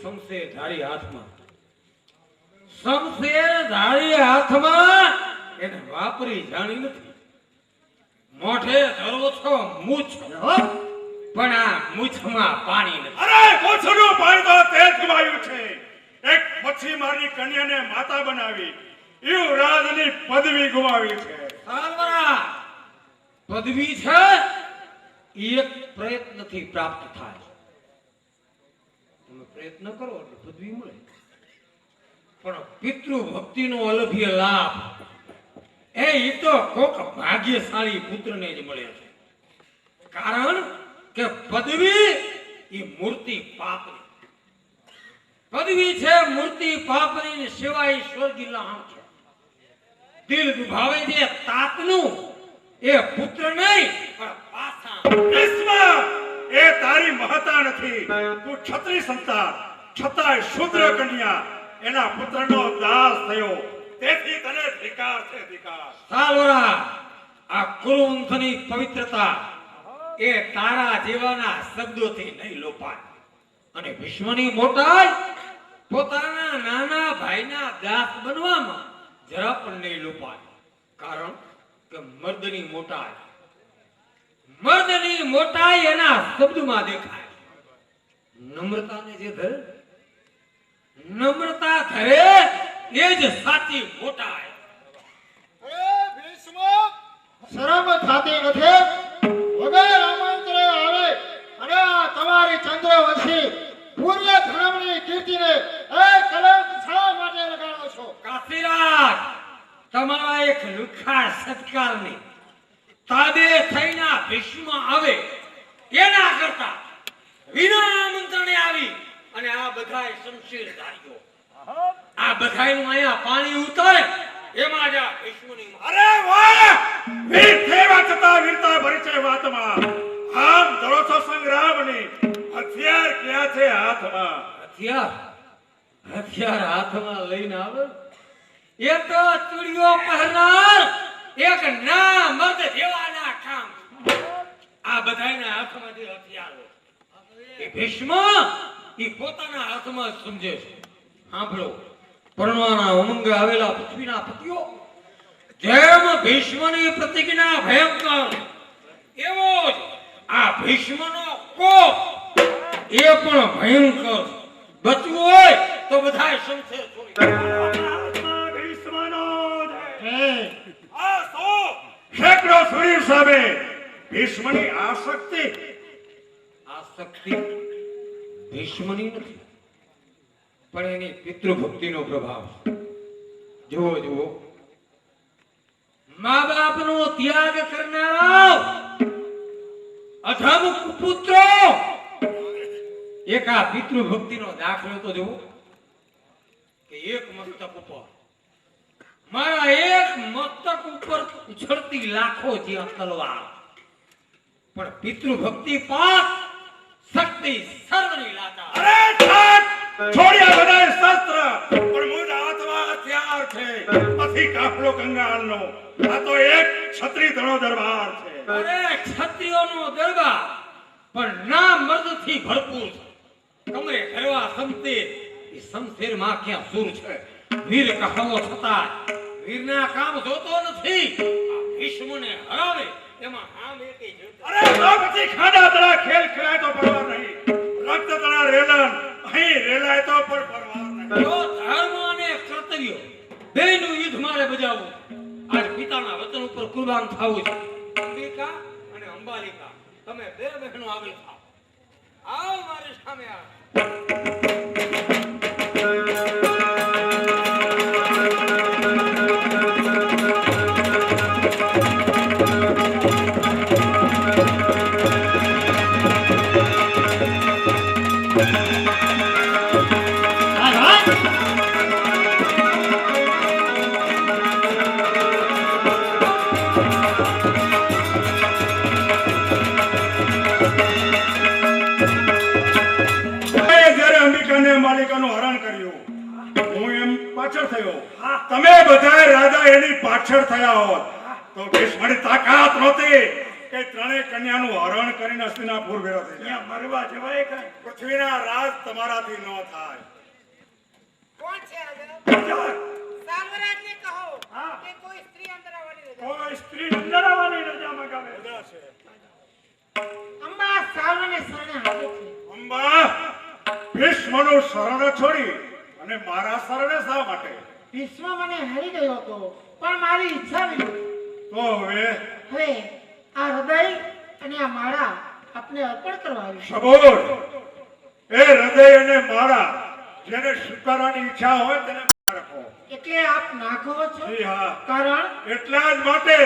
શમશેર ધારી હાથમાં. શમશેર ધારી હાથમાં એને વાપરી જાણી નથી. મોઢે ધરો છો મૂછ, પણ આ મૂછમાં પાણી નથી. અરે કોછનું પાણી તો તેજ ગવાયું છે. એક મચ્છીમારની કન્યાને માતા બનાવી, યુવરાજની પદવી ગુમાવી છે. સાલવરા પદવી છે એક પ્રયત્નથી પ્રાપ્ત થાય. તમે પ્રયત્ન કરો એટલે પદવી મળે, પણ પિતૃ ભક્તિનો અલભ્ય લાભ એ તો કોક ભાગ્યશાળી પુત્રને જ મળે છે. કારણ કે પદવી એ મૂર્તિ પાપની પદવી છે. મૂર્તિ પાપની સિવાય સ્વર્ગી લામ છે. દિલ દુભાવે છે તાતનું એ પુત્ર નહીં પણ પાછા. ભીષ્મ, એ તારી મહતા નથી. તું ક્ષત્રિય સંતાન, છતાંય શૂદ્ર કન્યા એના પુત્રનો દાસ થયો. તેથી તને ધિકાર છે, ધિકાર. સાલવરા આ કુરુવંશની પવિત્રતા એ તારા જેવાના શબ્દોથી નહીં લોપાય. અને વિશ્વની મોટાઈ પોતાના નાના ભાઈના દાસ બનવામાં જરા પણ નહીં લોપાય. કારણ કે મર્દની મોટાઈ એના શબ્દમાં દેખાય. નમ્રતાને જે ધરે, નમ્રતા ધરે એ જ સાચી મોટાઈ. શરમ થાતી નથી વગર આમંત્રણે આવે અને આ તમારી ચંદ્રવંશી પૂર્ય ધર્મની કીર્તિને એ કલંક શા માટે લગાડો છો? કાશીરાજ, તમારા એક લુખ્ખા સત્કારની તાબે થઈને ભીષ્મ આવે એના કરતા વિના આમંત્રણે આવી અને આ બધાય શમશેર ધારીઓ આ બધાયનું અહીંયા પાણી ઉતરે એમાં જ આ ભીષ્મની અરે વાહ! વીર થેવા છતાં વીરતા ભરી છે વાતમાં. આમ ધરો છો સંગ્રામની. હથિયાર ક્યાં છે હાથમાં? હથિયાર હાથમાં લઈને આવે એ તો ચૂડીઓ પહેરનાર એક ના મર્દ જેવાના કામ. આ બધાયના હાથમાં જે હથિયારો એ ભીષ્મ એ પોતાના હાથમાં સમજે છે. સાંભળો, પરણવાના ઉમંગે આવેલા પૃથ્વીના પતિઓ જેમ ભીષ્મની પ્રતિજ્ઞા ભયંકર એવો જ આ ભીષ્મનો કોપ એ પણ ભયંકર. બચવું હોય તો બધાય શમશેર છોડી ભીષ્મનો જય. આ સો શેકડો શરીર સામે ભીષ્મની આસક્તિ ભીષ્મની નથી પણ એની પિતૃભક્તિનો પ્રભાવ. જુઓ મા બાપનો ત્યાગ કરનારા અધમ કુપુત્રો એક આ પિતૃભક્તિનો દાખલો તો જુઓ કે એક મસ્તક ઉપર મારા એક મસ્તક ઉપર ઉછળતી લાખો જ્યાં તલવાર, પણ પિતૃભક્તિ પાસ શક્તિ સર્વની લાતા. અરે છાટ! છોડ્યા બધાય શસ્ત્ર, પણ મુજ હાથમાં હથિયાર છે. પછી કાફલો કંગાળનો. આ તો એક ક્ષત્રિયનો દરબાર છે. અરે ક્ષત્રિયોનો દરબાર પણ ના મર્દથી ભરપૂર છે. કમરે ઘરવા શમશેર એ શમશેરમાં ક્યાં સૂર છે. વીર કહાવો છતાં વીરના કામ જોતો નથી. આ ભીષ્મને હરાવે એમાં આમ એકેય જોતો. અરે તો પછી ખાડા તળા ખેલ ખેલાય તો પરવાર નહીં. રક્ત તળા રેલન અહીં રેલાય તો પણ પરવાર નહીં. જો ધર્મ અને કર્તવ્ય બેયનું યુદ્ધ મારે બજાવવું. આજ પિતાના વચન ઉપર કુરબાન થવું છે. અંબિકા અને અંબાલિકા તમે બે બહેનો આગળ થાઓ. આવો મારી સામે આવો. માલિકાનું હરણ કર્યું. હું એમ પાછળ થયો. તમે બધા રાજા એની પાછળ થયા હોત તો ભીષ્મની તાકાત નહોતી કે ત્રણેય કન્યાનું હરણ કરીને હસ્તિનાપુર ભેળો થઈ જાય. અહીંયા મરવા જવાય કાંઈ? પૃથ્વીના રાજ તમારાથી ન થાય. કોણ છે આગળ? જવાય. સામ્રાજ્ય કહો હા. કે કોઈ સ્ત્રી અંદર આવવાની રજા. કોઈ સ્ત્રી અંદર આવવાની રજા મગાવે. બધા છે. અંબા સાવને શરણે આવે છે. અંબા ભીષ્મનું શરણ છોડી અને મારા શરણે શા માટે? ભીષ્મ મને હારી ગયો હતો પણ મારી ઈચ્છા વિરુદ્ધ. તો હવે હવે આ હૃદય અને આ માળા આપને અર્પણ કરવા આવી છું. સબોર એ હૃદય અને માળા જેને સ્વીકારવાની ઈચ્છા હોય તેને રાખો. એટલે આપ નાખો છો જી હા. કારણ એટલા જ માટે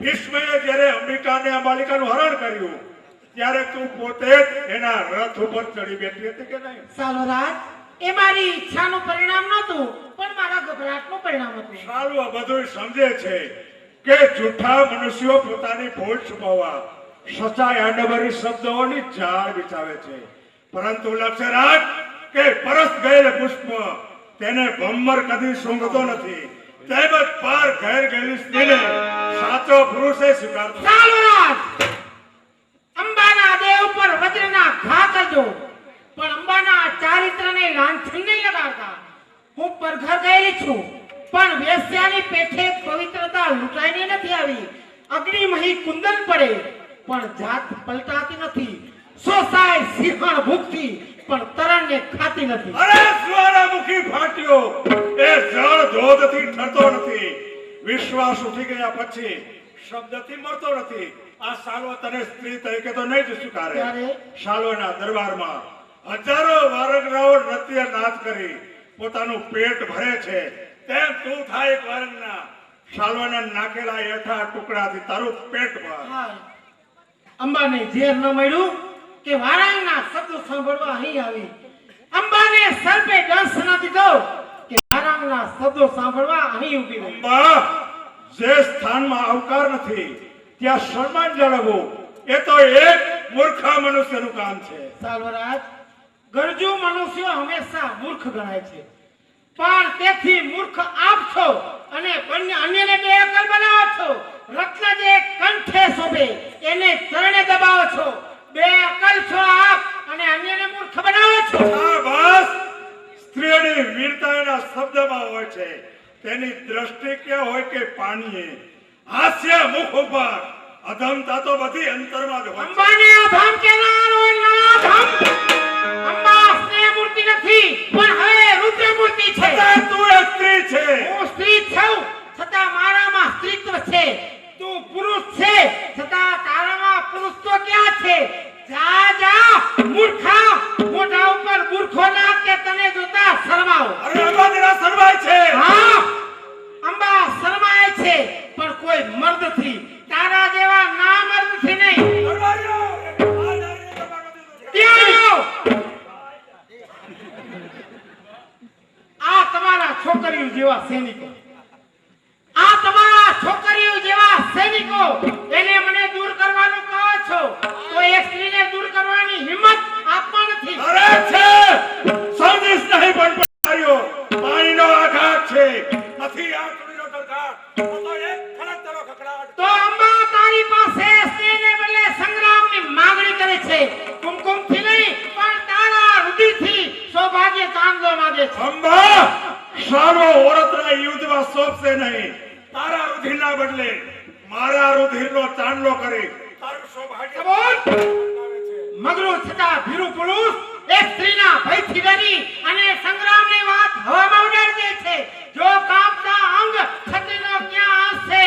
ભીષ્મએ જ્યારે અંબિકા અને અંબાલિકાનું હરણ કર્યું ત્યારે તું પોતે જ એના રથ ઉપર ચડી બેઠી હતી કે નહીં? સાલોરાજ એ મારી ઈચ્છાનું પરિણામ નહોતું પણ મારા ગભરાટનું પરિણામ હતું. સારું આ બધું સમજે છે કે જૂઠા મનુષ્યો પોતાની ભૂલ છુપાવવા સચ્ચાઈ આડંબરી શબ્દોની જાળ બિછાવે છે, પરંતુ લક્ષ્ય રાખ કે પરસ ગયેલ પુષ્પ તેને ભમ્મર કદી સૂંઘતો નથી. તેમજ પાર ઘેર ગયેલી સ્ત્રીને સાચો પુરુષે સ્વીકારતો નથી. સાલોરાજ અંબાના દેવ પર વજ્રના ઘા કરજો પણ અંબાના ચારિત્રને લાંછન નહીં લગાડતા. હું પરઘર ગયેલી છું પણ વેશ્યાની પેઠે પવિત્રતા લૂંટાઈને નથી આવી. અગ્નિમહી કુંદન પડે પણ જાત પલટાતી નથી. સોસાય સિંહણ ભૂખતી પણ તરણને ખાતી નથી. અરે જ્વાળામુખી ફાટ્યો એ જળ ધોધથી ઠરતો નથી. વિશ્વાસ ઉઠી ગયા પછી શબ્દથી મરતો નથી. આ સાલો તને સ્ત્રી તરીકે તો નહીં જ સ્વીકારે. ત્યારે? સાલોના દરબારમાં હજારો વારંગરાઓ નૃત્ય નાચ કરી પોતાનું પેટ ભરે છે, તેમ તું થાય એક વારંગના સાલોના નાખેલા એઠા ટુકડાથી તારું પેટ ભર. હાય. અંબાને ઝેર ન મળ્યું કે વારાંગના શબ્દો સાંભળવા અહીં આવી. અંબાને સર્પે ડંસ ન દીધો કે વારાંગના શબ્દો સાંભળવા અહીં ઊભી રહી. અંબા જે સ્થાનમાં આવકાર નથી ત્યાં સન્માન જાળવવું એ તો એક મૂર્ખા મનુષ્યનું કામ છે. સાલ્વરાજ ગરજુ મનુષ્યો હંમેશા મૂર્ખ ગણાય છે પણ તેથી મૂર્ખ આપ છો અને બંને અન્યને બે અકલ બનાવો છો. રત્ન જે કંઠે શોભે એને ચરણે દબાવો છો. બે અકલ છો આપ અને અન્યને મૂર્ખ બનાવો છો. આ બસ સ્ત્રીઓની વીરતા એના શબ્દમાં હોય છે, તેની દ્રષ્ટિ ક્યાં હોય કે પાણીએ. હાસ્ય મુખ ઉપર અધમતા તો બધી અંતરમાં જ હોય છે. અંબાને અધમ કેનારો નરાધમ. અંબા સ્નેહ મૂર્તિ નથી પણ હવે રુદ્ર મૂર્તિ છે. છતાં તું એક સ્ત્રી છે. હું સ્ત્રી છું છતાં મારામાં સ્ત્રીત્વ છે. તું પુરુષ છે છતાં તારામાં પુરુષ તો ક્યાં છે? જા જા મૂર્ખા, મોઢા ઉપર બુરખો નાખ કે તને જોતા શરમાવ. અરે અંબા તેના સર્વાય છે. હા અંબા શરમાય છે પણ કોઈ મર્દથી, તારા જેવા ના મર્દથી નહીં. દરબારીઓ, આ નારીને દબાણો દીધો છે. ત્યાં આવો. આ તમારા છોકરીઓ જેવા સૈનિકો, આ તમારા છોકરીઓ જેવા સૈનિકો એને મને દૂર કરવાનું કહો છો તો એક સ્ત્રીને દૂર કરવાની હિંમત આપવા નથી. અરે છે સમજીશ નહીં પણ દરબારીઓ, પાણીનો આઘાત છે, નથી આ ચૂડીનો ગળગાટ. તો એક ખડકતરો ખકડાટ. તો અંબા તારી પાસે સ્ત્રીને બદલે સંગ્રામની માંગણી કરે છે. કુમકુમથી નહીં પણ તારા રુધિરથી સૌભાગ્ય ચાંદલો માંગે છે. અંબા સારો ઓરતના યુદ્ધમાં સોંપશે નહીં. તારા રુધિરના બદલે મારા રુધિરનો ચાંદલો કરી તારું સૌભાગ્ય બોલ. બનાવે છે. મગરો છતાં ભીરુ પુરુષ એક સ્ત્રીના ભયથી ડરી અને સંગ્રામની વાત હવામાં ઉડાડી દે છે. જો કાપતા અંગ ક્ષત્રિયનો ક્યાં અંશ છે?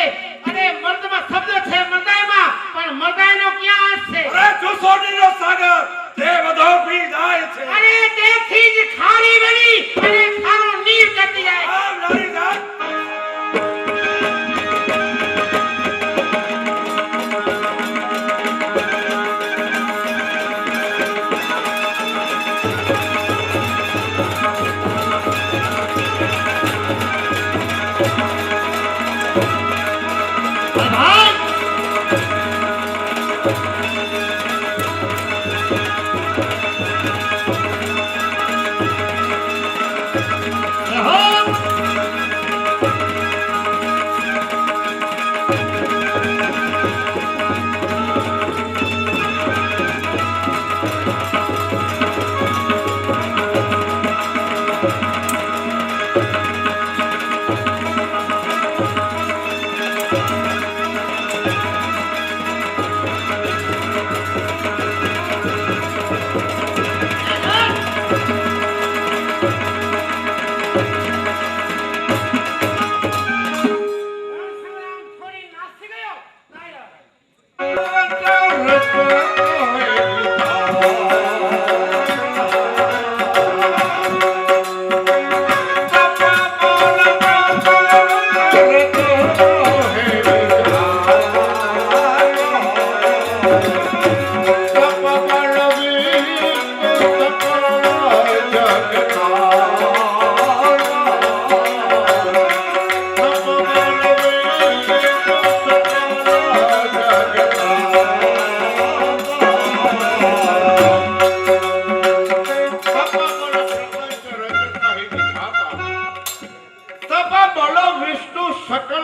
અને મર્દમાં શબ્દ છે મર્દાઈમાં પણ મર્દાઈનો ક્યાં અંશ છે? અરે ચુસોડીનો સાગર તે બધો પી જાય છે. અને તેથી જ ખારી બની અને ખારું નીર કરતી જાય. આમ નારી જાત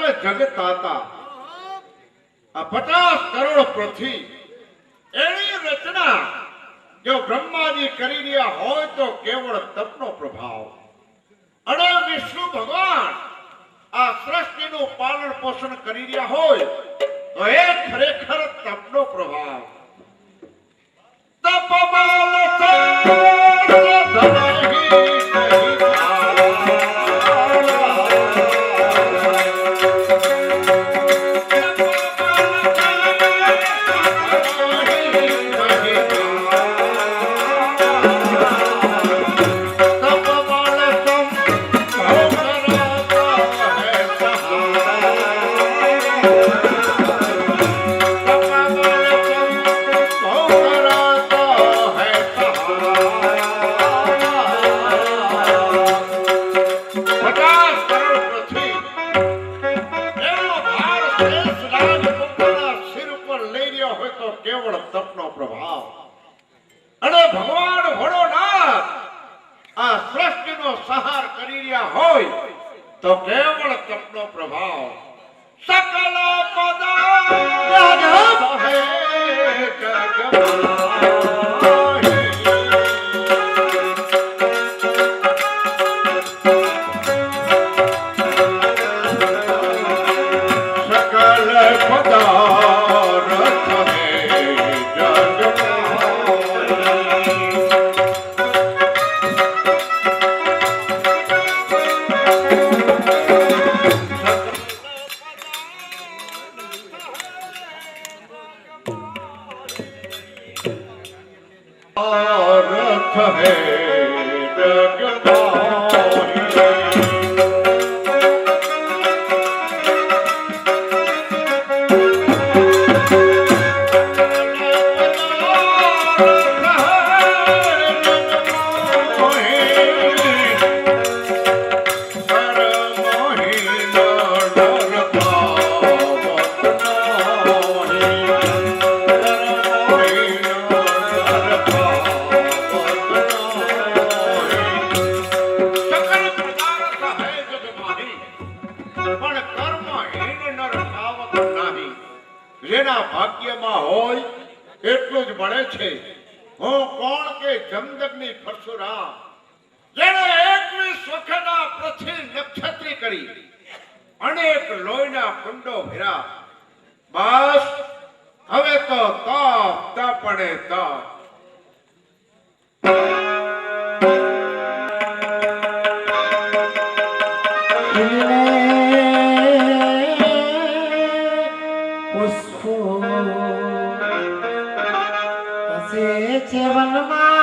સકલ જગતાતા આ 50 કરોડ પૃથ્વી એની રચના જો બ્રહ્માજી કરી રહ્યા હોય તો કેવળ તપનો પ્રભાવ અને વિષ્ણુ ભગવાન આ સૃષ્ટિનું પાલન પોષણ કરી રહ્યા હોય તો એ ખરેખર તપનો પ્રભાવ તપમાલ કેવળ તપનો પ્રભાવ અને ભગવાન ભોળોનાથ આ સૃષ્ટિનો સંહાર કરી રહ્યા હોય તો કેવળ તપનો પ્રભાવ સકલ જેના ભાગ્યમાં હોય એટલું જ મળે છે હું કોણ કે જમદગ્નિ પરશુરામ જેણે 21 વખતના પૃથ્વી નક્ષત્રી કરી અનેક લોહીના કુંડો ભર્યા બસ હવે તો તપ અને તપ વનમાં